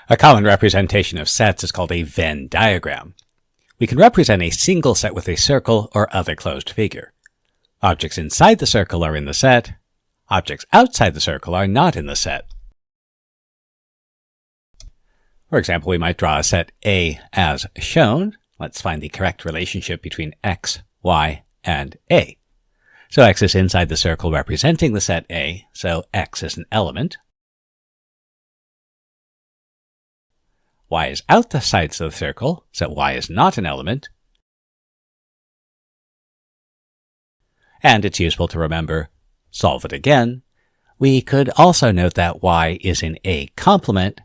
A common representation of sets is called a Venn diagram. We can represent a single set with a circle or other closed figure. Objects inside the circle are in the set. Objects outside the circle are not in the set. For example, we might draw a set A as shown. Let's find the correct relationship between x, y, and A. So x is inside the circle representing the set A, so x is an element. Y is outside the circle, so y is not an element. And it's useful to remember, solve it again. We could also note that y is in A complement,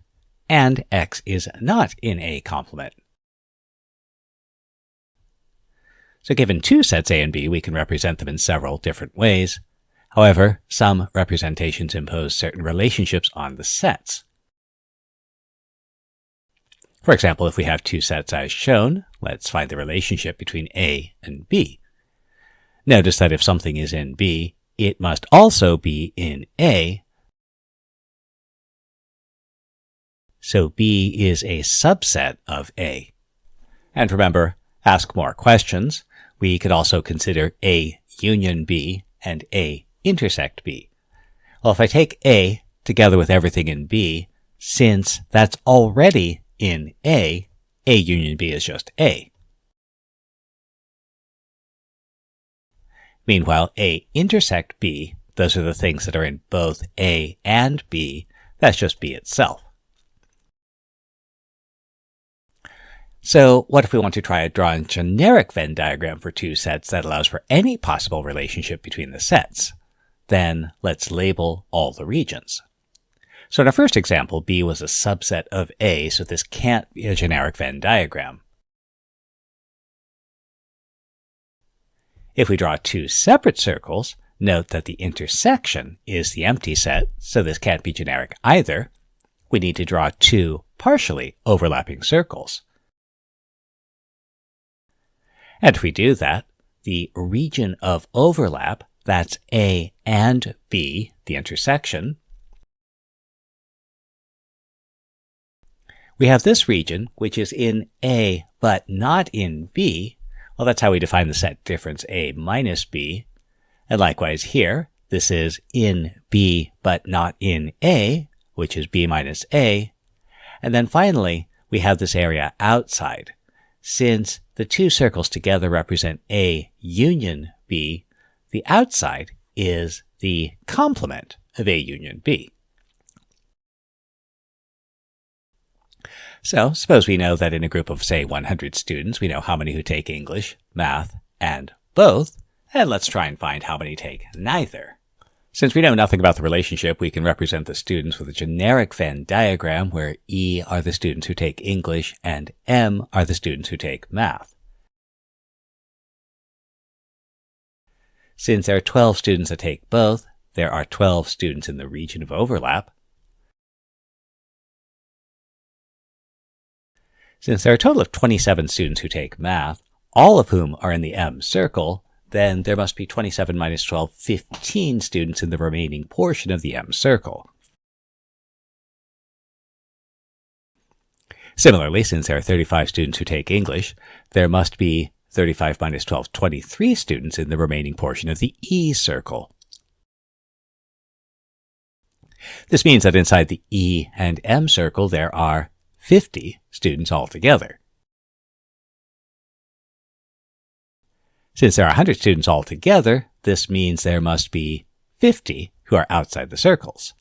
and x is not in A complement. So given two sets A and B, we can represent them in several different ways. However, some representations impose certain relationships on the sets. For example, if we have two sets as shown, let's find the relationship between A and B. Notice that if something is in B, it must also be in A. So B is a subset of A. And remember, ask more questions. We could also consider A union B and A intersect B. Well, if I take A together with everything in B, since that's already in A union B is just A. Meanwhile, A intersect B, those are the things that are in both A and B, that's just B itself. So what if we want to try to draw a generic Venn diagram for two sets that allows for any possible relationship between the sets? Then let's label all the regions. So in our first example, B was a subset of A, so this can't be a generic Venn diagram. If we draw two separate circles, note that the intersection is the empty set, so this can't be generic either. We need to draw two partially overlapping circles. And if we do that, the region of overlap, that's A and B, the intersection, we have this region, which is in A but not in B. Well, that's how we define the set difference A minus B. And likewise here, this is in B but not in A, which is B minus A. And then finally, we have this area outside. Since the two circles together represent A union B, the outside is the complement of A union B. So suppose we know that in a group of, say, 100 students, we know how many who take English, math, and both, and let's try and find how many take neither. Since we know nothing about the relationship, we can represent the students with a generic Venn diagram where E are the students who take English and M are the students who take math. Since there are 12 students that take both, there are 12 students in the region of overlap. Since there are a total of 27 students who take math, all of whom are in the M circle, then there must be 27 minus 12, 15 students in the remaining portion of the M circle. Similarly, since there are 35 students who take English, there must be 35 minus 12, 23 students in the remaining portion of the E circle. This means that inside the E and M circle there are 50 students altogether. Since there are 100 students altogether, this means there must be 50 who are outside the circles.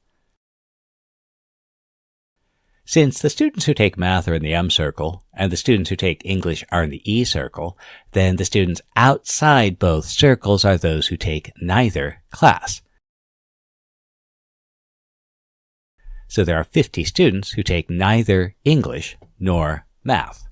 Since the students who take math are in the M circle, and the students who take English are in the E circle, then the students outside both circles are those who take neither class. So there are 50 students who take neither English nor math.